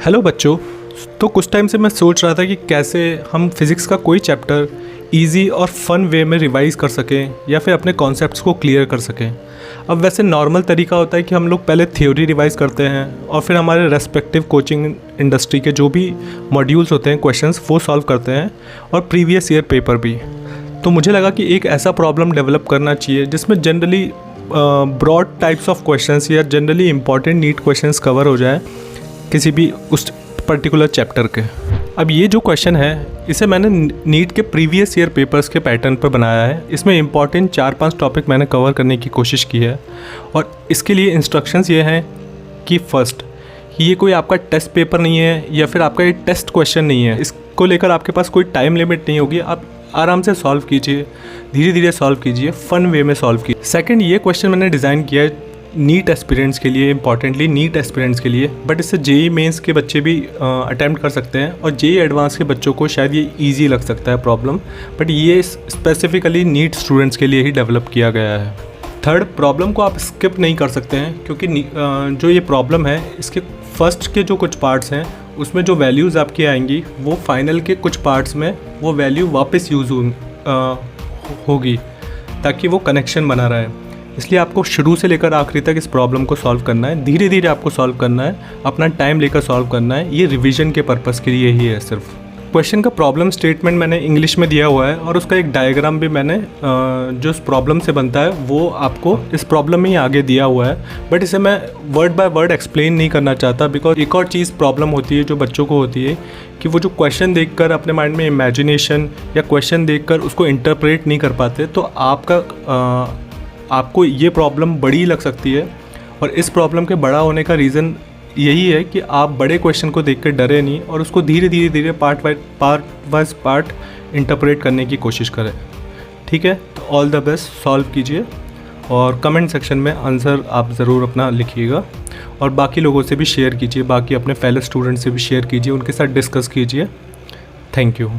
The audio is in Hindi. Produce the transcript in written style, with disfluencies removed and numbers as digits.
हेलो बच्चों। तो कुछ टाइम से मैं सोच रहा था कि कैसे हम फिज़िक्स का कोई चैप्टर इजी और फन वे में रिवाइज कर सकें या फिर अपने कॉन्सेप्ट्स को क्लियर कर सकें। अब वैसे नॉर्मल तरीका होता है कि हम लोग पहले थ्योरी रिवाइज करते हैं और फिर हमारे रेस्पेक्टिव कोचिंग इंडस्ट्री के जो भी मॉड्यूल्स होते हैं, क्वेश्चंस, वो सॉल्व करते हैं और प्रीवियस ईयर पेपर भी। तो मुझे लगा कि एक ऐसा प्रॉब्लम डेवलप करना चाहिए जिसमें generally broad types of questions या generally important NEET questions cover हो जाए किसी भी उस पर्टिकुलर चैप्टर के। अब ये जो क्वेश्चन है इसे मैंने नीट के प्रीवियस ईयर पेपर्स के पैटर्न पर बनाया है। इसमें इंपॉर्टेंट 4-5 टॉपिक मैंने कवर करने की कोशिश की है और इसके लिए इंस्ट्रक्शंस ये हैं कि फर्स्ट, ये कोई आपका टेस्ट पेपर नहीं है या फिर आपका ये टेस्ट क्वेश्चन नहीं है। इसको लेकर आपके पास कोई टाइम लिमिट नहीं होगी। आप आराम से सॉल्व कीजिए, धीरे धीरे सॉल्व कीजिए, फ़न वे में सॉल्व कीजिए। सेकंड, ये क्वेश्चन मैंने डिज़ाइन किया है नीट एस्पिरेंट्स के लिए, इंपॉर्टेंटली नीट एस्पिरेंट्स के लिए, बट इससे जेई मेंस के बच्चे भी अटैम्प्ट कर सकते हैं और जेई एडवांस के बच्चों को शायद ये इजी लग सकता है प्रॉब्लम, बट ये स्पेसिफिकली नीट स्टूडेंट्स के लिए ही डेवलप किया गया है। थर्ड, प्रॉब्लम को आप स्किप नहीं कर सकते हैं क्योंकि जो ये प्रॉब्लम है इसके फर्स्ट के जो कुछ पार्ट्स हैं उसमें जो वैल्यूज़ आपकी आएंगी वो फाइनल के कुछ पार्ट्स में वो वैल्यू वापस यूज़ होगी ताकि वो कनेक्शन बना रहे। इसलिए आपको शुरू से लेकर आखिरी तक इस प्रॉब्लम को सॉल्व करना है, धीरे धीरे आपको सॉल्व करना है, अपना टाइम लेकर सॉल्व करना है। ये रिवीजन के पर्पज़ के लिए ही है सिर्फ। क्वेश्चन का प्रॉब्लम स्टेटमेंट मैंने इंग्लिश में दिया हुआ है और उसका एक डायग्राम भी मैंने जो इस प्रॉब्लम से बनता है वो आपको इस प्रॉब्लम में ही आगे दिया हुआ है, बट इसे मैं वर्ड बाय वर्ड एक्सप्लेन नहीं करना चाहता बिकॉज एक और चीज़ प्रॉब्लम होती है जो बच्चों को होती है कि वो जो क्वेश्चन देखकर अपने माइंड में इमेजिनेशन या क्वेश्चन देखकर उसको इंटरप्रेट नहीं कर पाते, तो आपको ये प्रॉब्लम बड़ी लग सकती है। और इस प्रॉब्लम के बड़ा होने का रीज़न यही है कि आप बड़े क्वेश्चन को देखकर डरे नहीं और उसको धीरे धीरे पार्ट वाइज पार्ट इंटरप्रेट करने की कोशिश करें। ठीक है, तो ऑल द बेस्ट, सॉल्व कीजिए और कमेंट सेक्शन में आंसर आप ज़रूर अपना लिखिएगा और बाकी लोगों से भी शेयर कीजिए, बाकी अपने फेलो स्टूडेंट से भी शेयर कीजिए, उनके साथ डिस्कस कीजिए। Thank you.